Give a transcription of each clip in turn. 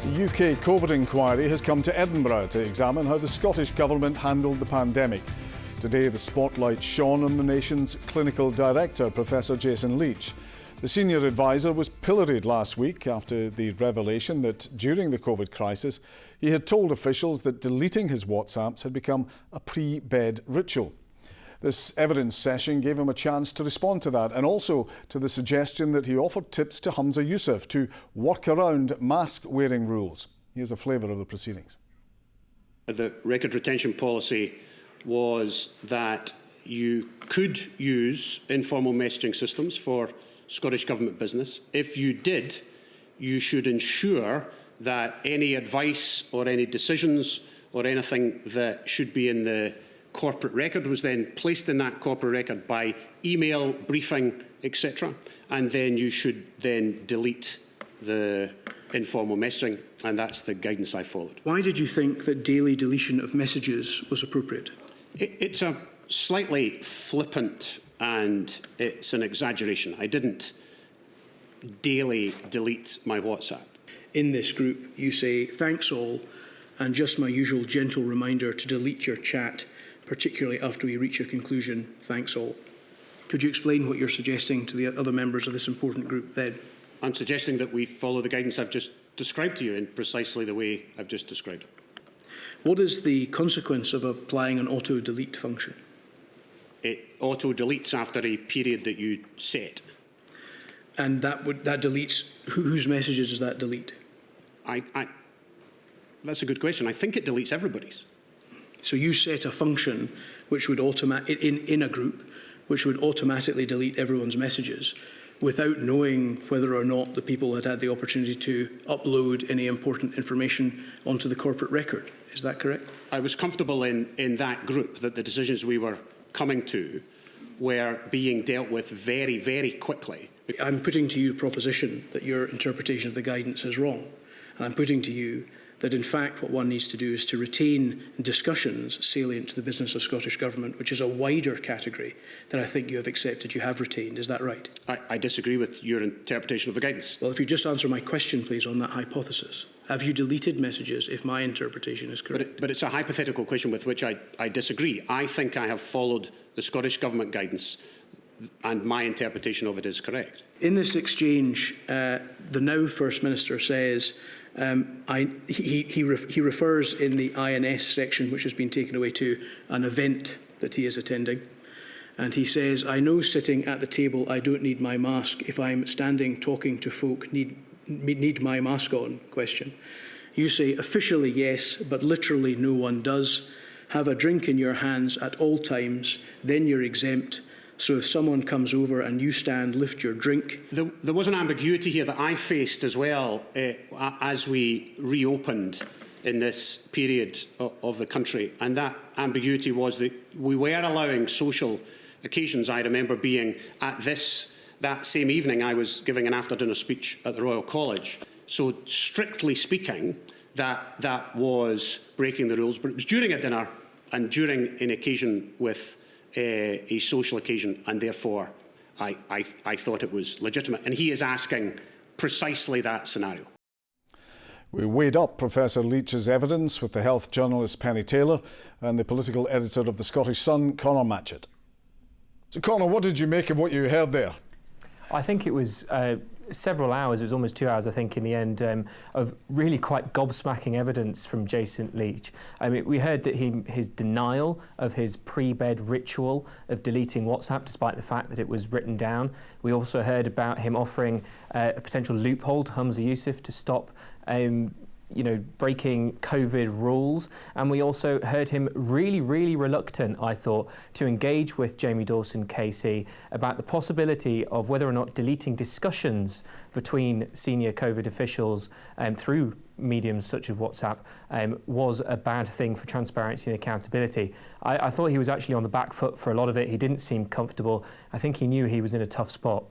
The UK COVID inquiry has come to Edinburgh to examine how the Scottish Government handled the pandemic. Today, the spotlight shone on the nation's clinical director, Professor Jason Leitch. The senior advisor was pilloried last week after the revelation that during the COVID crisis, he had told officials that deleting his WhatsApps had become a pre-bed ritual. This evidence session gave him a chance to respond to that and also to the suggestion that he offered tips to Humza Yousaf to work around mask-wearing rules. Here's a flavour of the proceedings. The record retention policy was that you could use informal messaging systems for Scottish Government business. If you did, you should ensure that any advice or any decisions or anything that should be in the corporate record was then placed in that corporate record by email, briefing, etc. And then you should then delete the informal messaging, and that's the guidance I followed. Why did you think that daily deletion of messages was appropriate? It's a slightly flippant and it's an exaggeration. I didn't daily delete my WhatsApp. In this group, you say, "Thanks all, and just my usual gentle reminder to delete your chat, particularly after we reach a conclusion. Thanks all." Could you explain what you're suggesting to the other members of this important group then? I'm suggesting that we follow the guidance I've just described to you in precisely the way I've just described it. What is the consequence of applying an auto-delete function? It auto-deletes after a period that you set. And that deletes, whose messages does that delete? That's a good question. I think it deletes everybody's. So you set a function which would in a group, which would automatically delete everyone's messages without knowing whether or not the people had had the opportunity to upload any important information onto the corporate record. Is that correct? I was comfortable in that group that the decisions we were coming to were being dealt with very, very quickly. I'm putting to you a proposition that your interpretation of the guidance is wrong. And I'm putting to you that in fact what one needs to do is to retain discussions salient to the business of Scottish Government, which is a wider category than I think you have accepted you have retained. Is that right? I disagree with your interpretation of the guidance. Well, if you just answer my question, please, on that hypothesis. Have you deleted messages if my interpretation is correct? But it's a hypothetical question with which I disagree. I think I have followed the Scottish Government guidance and my interpretation of it is correct. In this exchange, the now First Minister says, he refers in the INS section, which has been taken away, to an event that he is attending. And he says, "I know sitting at the table I don't need my mask. If I'm standing talking to folk, need my mask on?" Question. You say, "Officially yes, but literally no one does. Have a drink in your hands at all times, then you're exempt. So if someone comes over and you stand, lift your drink." There was an ambiguity here that I faced as well as we reopened in this period of the country. And that ambiguity was that we were allowing social occasions. I remember being at that same evening, I was giving an after-dinner speech at the Royal College. So strictly speaking, that was breaking the rules. But it was during a dinner and during an occasion with a social occasion, and therefore I thought it was legitimate. And he is asking precisely that scenario. We weighed up Professor Leitch's evidence with the health journalist Pennie Taylor and the political editor of the Scottish Sun, Conor Matchett. So Conor, what did you make of what you heard there? I think it was several hours, it was almost 2 hours, I think, in the end, of really quite gobsmacking evidence from Jason Leitch. I mean, we heard that his denial of his pre-bed ritual of deleting WhatsApp, despite the fact that it was written down. We also heard about him offering a potential loophole to Humza Yousaf to stop breaking COVID rules. And we also heard him really, really reluctant, I thought, to engage with Jamie Dawson KC about the possibility of whether or not deleting discussions between senior COVID officials through mediums such as WhatsApp was a bad thing for transparency and accountability. I thought he was actually on the back foot for a lot of it. He didn't seem comfortable. I think he knew he was in a tough spot.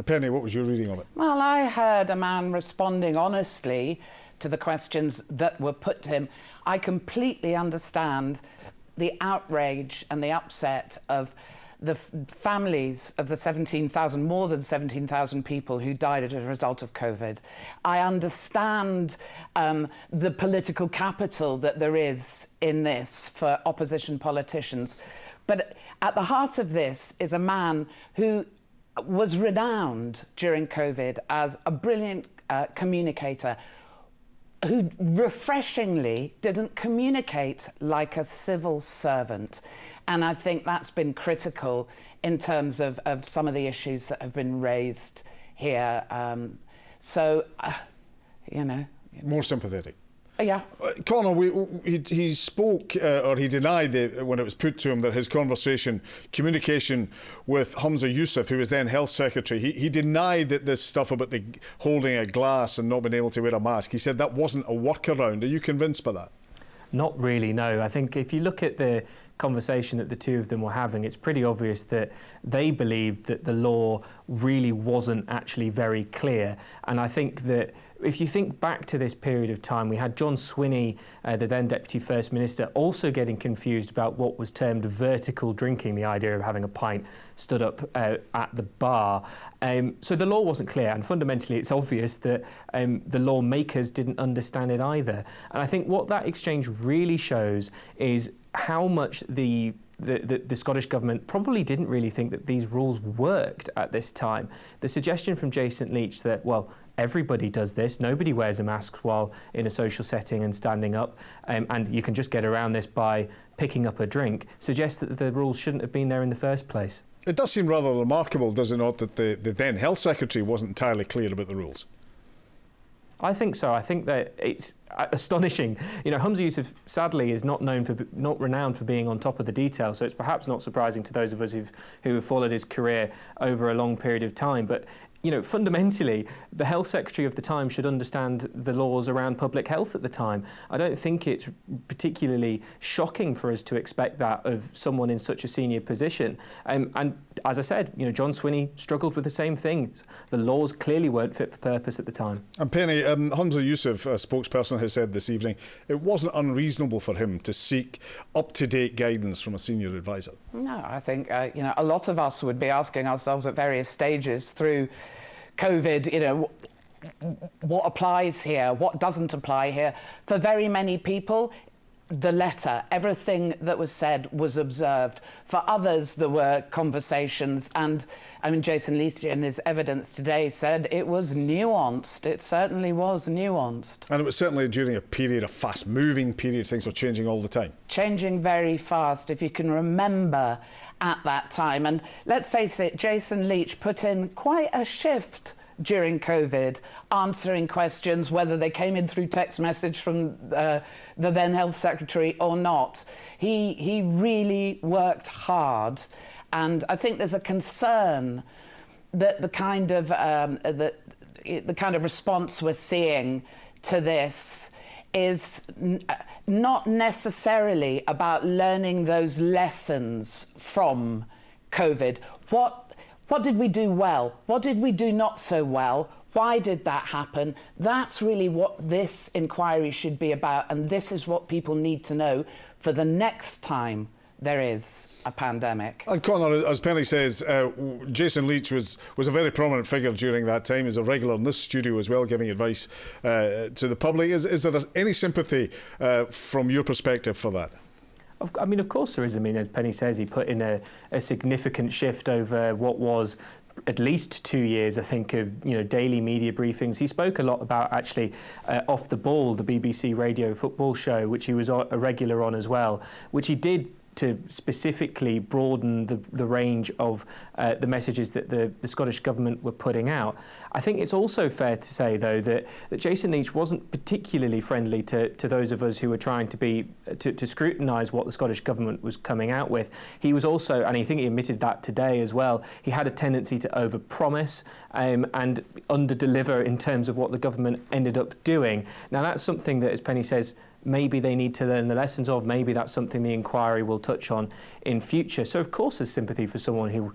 Pennie, what was your reading of it? Well, I heard a man responding honestly to the questions that were put to him. I completely understand the outrage and the upset of the families of the 17,000, more than 17,000 people who died as a result of COVID. I understand the political capital that there is in this for opposition politicians. But at the heart of this is a man who was renowned during COVID as a brilliant communicator, who refreshingly didn't communicate like a civil servant. And I think that's been critical in terms of some of the issues that have been raised here. You know. More sympathetic. Yeah. Conor, he spoke, or he denied when it was put to him that his communication with Humza Yousaf, who was then Health Secretary, he denied that this stuff about the holding a glass and not being able to wear a mask. He said that wasn't a workaround. Are you convinced by that? Not really, no. I think if you look at the conversation that the two of them were having, it's pretty obvious that they believed that the law really wasn't actually very clear. And I think that if you think back to this period of time, we had John Swinney, the then Deputy First Minister, also getting confused about what was termed vertical drinking, the idea of having a pint stood up at the bar. So the law wasn't clear, and fundamentally it's obvious that the lawmakers didn't understand it either. And I think what that exchange really shows is how much the Scottish Government probably didn't really think that these rules worked at this time. The suggestion from Jason Leitch that, well, everybody does this, nobody wears a mask while in a social setting and standing up, and you can just get around this by picking up a drink, suggests that the rules shouldn't have been there in the first place. It does seem rather remarkable, does it not, that the then Health Secretary wasn't entirely clear about the rules? I think so. I think that it's astonishing. You know, Humza Yousaf, sadly, is not renowned for being on top of the detail, so it's perhaps not surprising to those of us who have followed his career over a long period of time. But you know, fundamentally, the Health Secretary of the time should understand the laws around public health at the time. I don't think it's particularly shocking for us to expect that of someone in such a senior position. And as I said, you know, John Swinney struggled with the same things. The laws clearly weren't fit for purpose at the time. And Pennie, Humza Yousaf, a spokesperson, has said this evening it wasn't unreasonable for him to seek up-to-date guidance from a senior advisor. No, I think, you know, a lot of us would be asking ourselves at various stages through COVID, you know, what applies here, what doesn't apply here. For very many people, the letter, everything that was said was observed. For others, there were conversations, and I mean, Jason Leitch in his evidence today said it was nuanced. It certainly was nuanced. And it was certainly during a period, a fast-moving period, things were changing all the time. Changing very fast, if you can remember at that time. And let's face it, Jason Leitch put in quite a shift during COVID, answering questions, whether they came in through text message from the then Health Secretary or not. He really worked hard, and I think there's a concern that the kind of response we're seeing to this is not necessarily about learning those lessons from COVID. What did we do well? What did we do not so well? Why did that happen? That's really what this inquiry should be about, and this is what people need to know for the next time there is a pandemic. And Conor, as Pennie says, Jason Leitch was a very prominent figure during that time. He's a regular in this studio as well, giving advice to the public. Is there any sympathy from your perspective for that? I mean, of course there is. I mean, as Pennie says, he put in a significant shift over what was at least 2 years, I think, of daily media briefings. He spoke a lot about actually Off the Ball, the BBC radio football show, which he was a regular on as well, which he did to specifically broaden the range of the messages that the Scottish Government were putting out. I think it's also fair to say, though, that Jason Leitch wasn't particularly friendly to those of us who were trying to scrutinise what the Scottish Government was coming out with. He was also, and I think he admitted that today as well, he had a tendency to overpromise and underdeliver in terms of what the government ended up doing. Now, that's something that, as Pennie says, maybe they need to learn the lessons of. Maybe that's something the inquiry will touch on in future. So, of course, there's sympathy for someone who,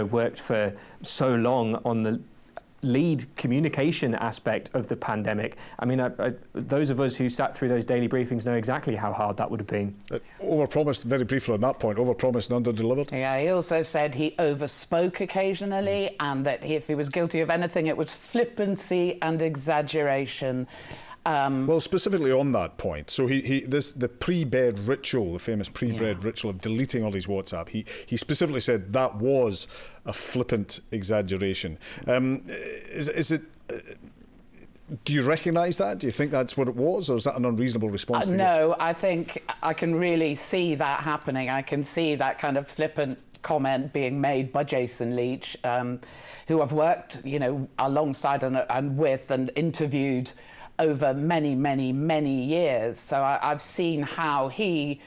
worked for so long on lead communication aspect of the pandemic. I mean, those of us who sat through those daily briefings know exactly how hard that would have been. Overpromised, very briefly on that point, overpromised and underdelivered. Yeah, he also said he overspoke occasionally and that if he was guilty of anything, it was flippancy and exaggeration. Well, specifically on that point, so the pre-bed ritual, the famous pre-bed ritual of deleting all his WhatsApp, he specifically said that was a flippant exaggeration. Is it? Do you recognise that? Do you think that's what it was, or is that an unreasonable response? No, I think I can really see that happening. I can see that kind of flippant comment being made by Jason Leitch, who I've worked, alongside and with and interviewed over many, many, many years. So I've seen how he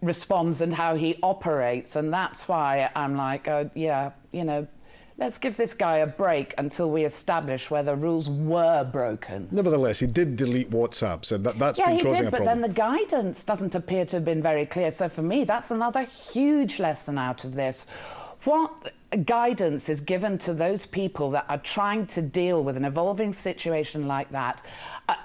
responds and how he operates, and that's why I'm like, let's give this guy a break until we establish whether rules were broken. Nevertheless, he did delete WhatsApp, so that's been causing a problem. Yeah, he did, but then the guidance doesn't appear to have been very clear. So for me, that's another huge lesson out of this. What guidance is given to those people that are trying to deal with an evolving situation like that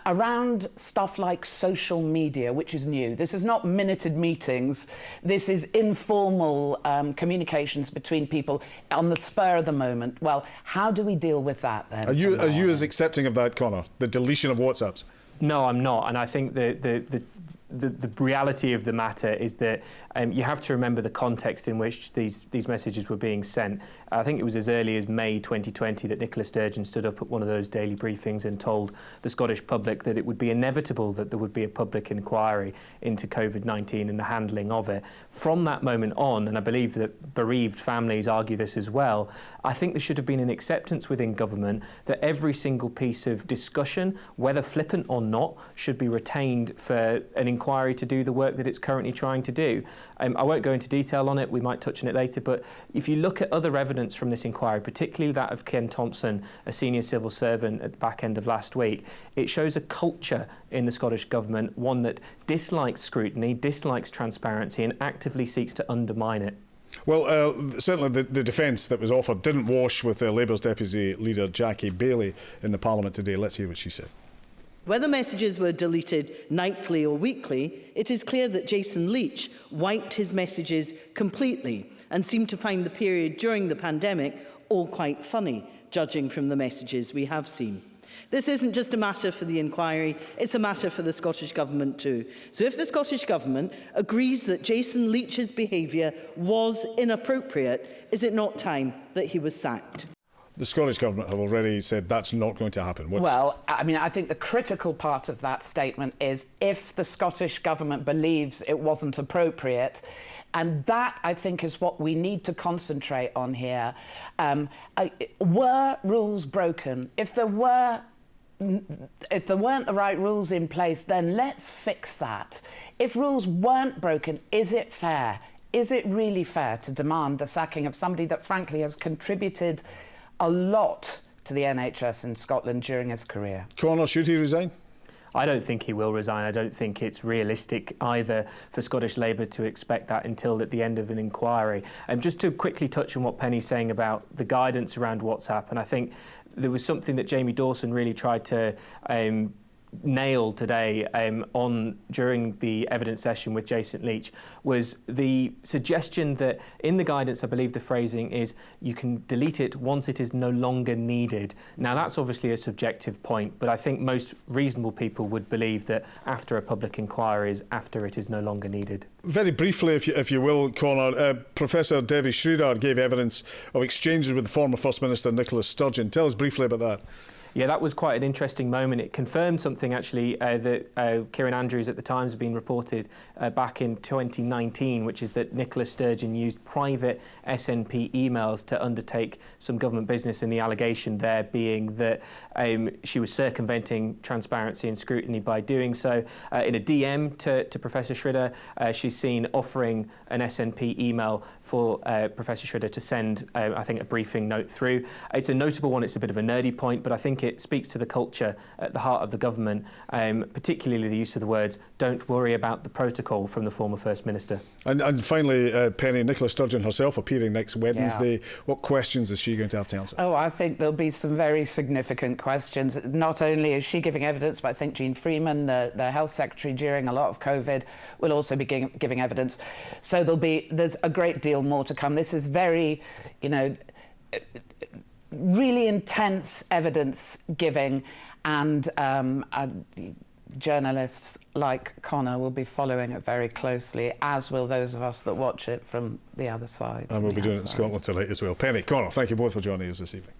around stuff like social media, which is new? This is not minuted meetings. This is informal communications between people on the spur of the moment. Well, how do we deal with that then? Are you as accepting of that, Conor, the deletion of WhatsApps? No, I'm not, and I think the reality of the matter is that you have to remember the context in which these messages were being sent. I think it was as early as May 2020 that Nicola Sturgeon stood up at one of those daily briefings and told the Scottish public that it would be inevitable that there would be a public inquiry into COVID-19 and the handling of it. From that moment on, and I believe that bereaved families argue this as well, I think there should have been an acceptance within government that every single piece of discussion, whether flippant or not, should be retained for an inquiry to do the work that it's currently trying to do. I won't go into detail on it, we might touch on it later, but if you look at other evidence from this inquiry, particularly that of Ken Thompson, a senior civil servant at the back end of last week, it shows a culture in the Scottish Government, one that dislikes scrutiny, dislikes transparency and actively seeks to undermine it. Well, certainly the defence that was offered didn't wash with Labour's Deputy Leader Jackie Baillie in the Parliament today. Let's hear what she said. Whether messages were deleted nightly or weekly, it is clear that Jason Leitch wiped his messages completely and seemed to find the period during the pandemic all quite funny, judging from the messages we have seen. This isn't just a matter for the inquiry, it's a matter for the Scottish Government too. So if the Scottish Government agrees that Jason Leitch's behaviour was inappropriate, is it not time that he was sacked? The Scottish Government have already said that's not going to happen. Well, I mean, I think the critical part of that statement is if the Scottish Government believes it wasn't appropriate, and that, I think, is what we need to concentrate on here. Were rules broken? If there weren't the right rules in place, then let's fix that. If rules weren't broken, is it fair? Is it really fair to demand the sacking of somebody that, frankly, has contributed a lot to the NHS in Scotland during his career? Conor, should he resign? I don't think he will resign. I don't think it's realistic either for Scottish Labour to expect that until at the end of an inquiry. Just to quickly touch on what Pennie's saying about the guidance around WhatsApp, and I think there was something that Jamie Dawson really tried to nail today during the evidence session with Jason Leitch, was the suggestion that in the guidance, I believe the phrasing is, you can delete it once it is no longer needed. Now that's obviously a subjective point, but I think most reasonable people would believe that after a public inquiry is after it is no longer needed. Very briefly, if you will, Conor, Professor Devi Sridhar gave evidence of exchanges with the former First Minister Nicola Sturgeon. Tell us briefly about that. Yeah, that was quite an interesting moment. It confirmed something, actually, that Kieran Andrews at the Times had been reported back in 2019, which is that Nicola Sturgeon used private SNP emails to undertake some government business, and the allegation there being that she was circumventing transparency and scrutiny by doing so. In a DM to Professor Sridhar, she's seen offering an SNP email for Professor Sridhar to send, I think, a briefing note through. It's a notable one. It's a bit of a nerdy point, but I think think it speaks to the culture at the heart of the government, particularly the use of the words, "don't worry about the protocol" from the former First Minister. And finally, Pennie, Nicola Sturgeon herself appearing next Wednesday. Yeah. What questions is she going to have to answer? Oh, I think there'll be some very significant questions. Not only is she giving evidence, but I think Jean Freeman, the Health Secretary during a lot of COVID, will also be giving evidence. So there's a great deal more to come. This is very, really intense evidence giving, and journalists like Conor will be following it very closely, as will those of us that watch it from the other side. And we'll be doing it in Scotland tonight as well. Pennie, Conor, thank you both for joining us this evening.